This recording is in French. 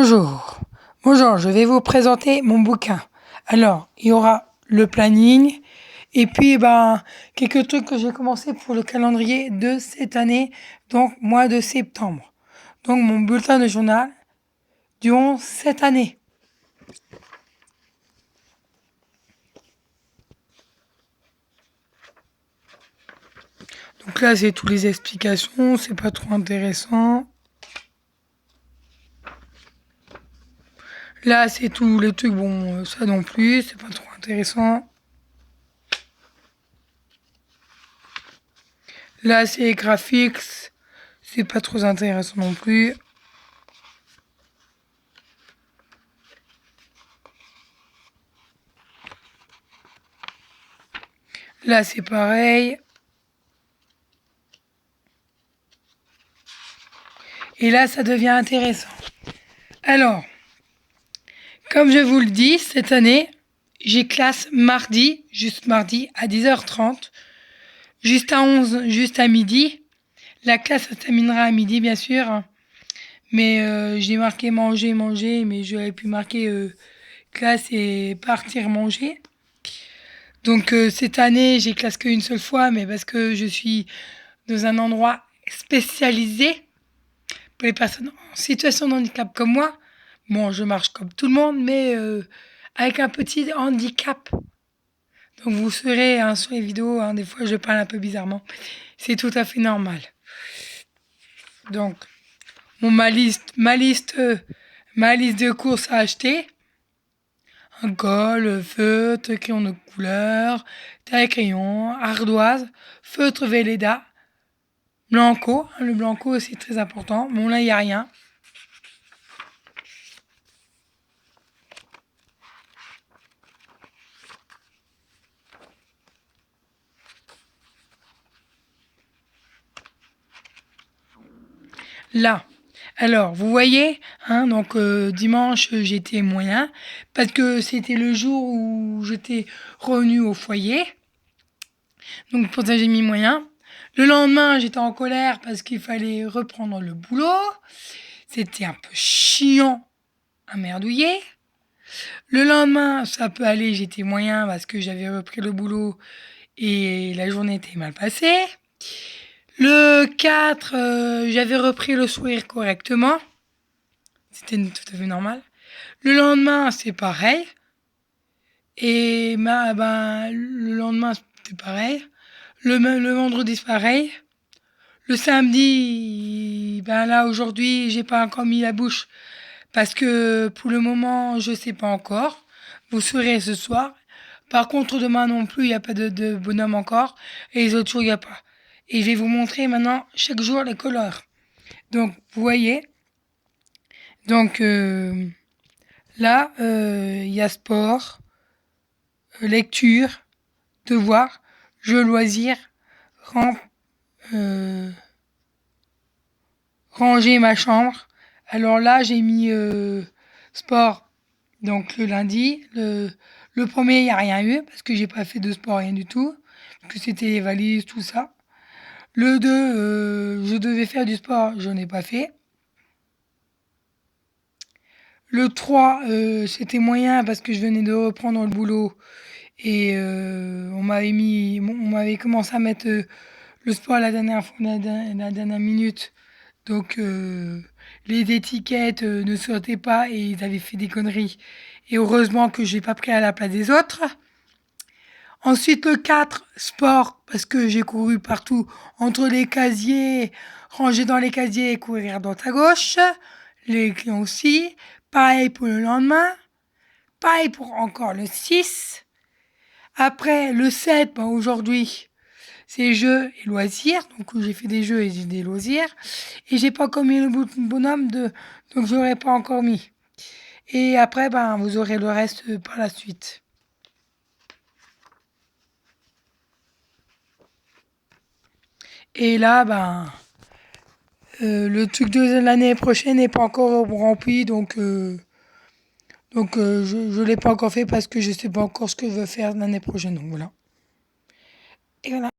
Bonjour, bonjour, je vais vous présenter mon bouquin. Alors, il y aura le planning et puis quelques trucs que j'ai commencé pour le calendrier de cette année, donc mois de septembre. Donc mon bulletin de journal durant cette année. Donc là, c'est toutes les explications, c'est pas trop intéressant. Là, c'est tous les trucs, bon, ça non plus, c'est pas trop intéressant. Là, c'est graphiques, c'est pas trop intéressant non plus. Là, c'est pareil. Et là, ça devient intéressant. Alors, comme je vous le dis, cette année, j'ai classe mardi, juste mardi, à 10h30, juste à midi. La classe se terminera à midi, bien sûr. Mais j'ai marqué manger, mais j'aurais pu marquer classe et partir manger. Donc cette année, j'ai classe qu'une seule fois, mais parce que je suis dans un endroit spécialisé pour les personnes en situation de handicap comme moi. Bon, je marche comme tout le monde, mais avec un petit handicap. Donc vous serez sur les vidéos, des fois je parle un peu bizarrement. C'est tout à fait normal. Donc, ma liste de courses à acheter. Un colle, feutre, crayon de couleur, taille crayon, ardoise, feutre Velleda, Blanco. Le Blanco c'est très important. Bon là il n'y a rien. Là. Alors, vous voyez, donc dimanche j'étais moyen parce que c'était le jour où j'étais revenu au foyer. Donc pour ça j'ai mis moyen. Le lendemain j'étais en colère parce qu'il fallait reprendre le boulot. C'était un peu chiant à merdouiller. Le lendemain ça peut aller, j'étais moyen parce que j'avais repris le boulot et la journée était mal passée. Le 4, j'avais repris le sourire correctement. C'était tout à fait normal. Le lendemain, c'est pareil. Et le lendemain, c'était pareil. Le vendredi, c'est pareil. Le samedi, là, aujourd'hui, j'ai pas encore mis la bouche. Parce que pour le moment, je sais pas encore. Vous saurez ce soir. Par contre, demain non plus, il n'y a pas de bonhomme encore. Et les autres jours, il n'y a pas. Et je vais vous montrer maintenant chaque jour les couleurs. Donc, vous voyez. Donc, là, il y a sport, lecture, devoir, jeux, loisirs, ranger ma chambre. Alors là, j'ai mis sport, donc le lundi. Le premier, il n'y a rien eu, parce que j'ai pas fait de sport, rien du tout. Parce que c'était les valises, tout ça. Le 2, je devais faire du sport, je n'ai pas fait. Le 3, c'était moyen parce que je venais de reprendre le boulot et on m'avait commencé à mettre le sport à la dernière minute. Donc les étiquettes ne sautaient pas et ils avaient fait des conneries. Et heureusement que j'ai pas pris à la place des autres. Ensuite le 4, sport, parce que j'ai couru partout entre les casiers, ranger dans les casiers et courir à droite à gauche. Les clients aussi. Pareil pour le lendemain. Pareil pour encore le 6. Après le 7, aujourd'hui, c'est jeux et loisirs. Donc j'ai fait des jeux et des loisirs. Et j'ai pas encore mis le bonhomme donc j'aurais pas encore mis. Et après, vous aurez le reste par la suite. Et là, le truc de l'année prochaine n'est pas encore rempli, donc je ne l'ai pas encore fait parce que je ne sais pas encore ce que je veux faire l'année prochaine. Donc voilà. Et voilà.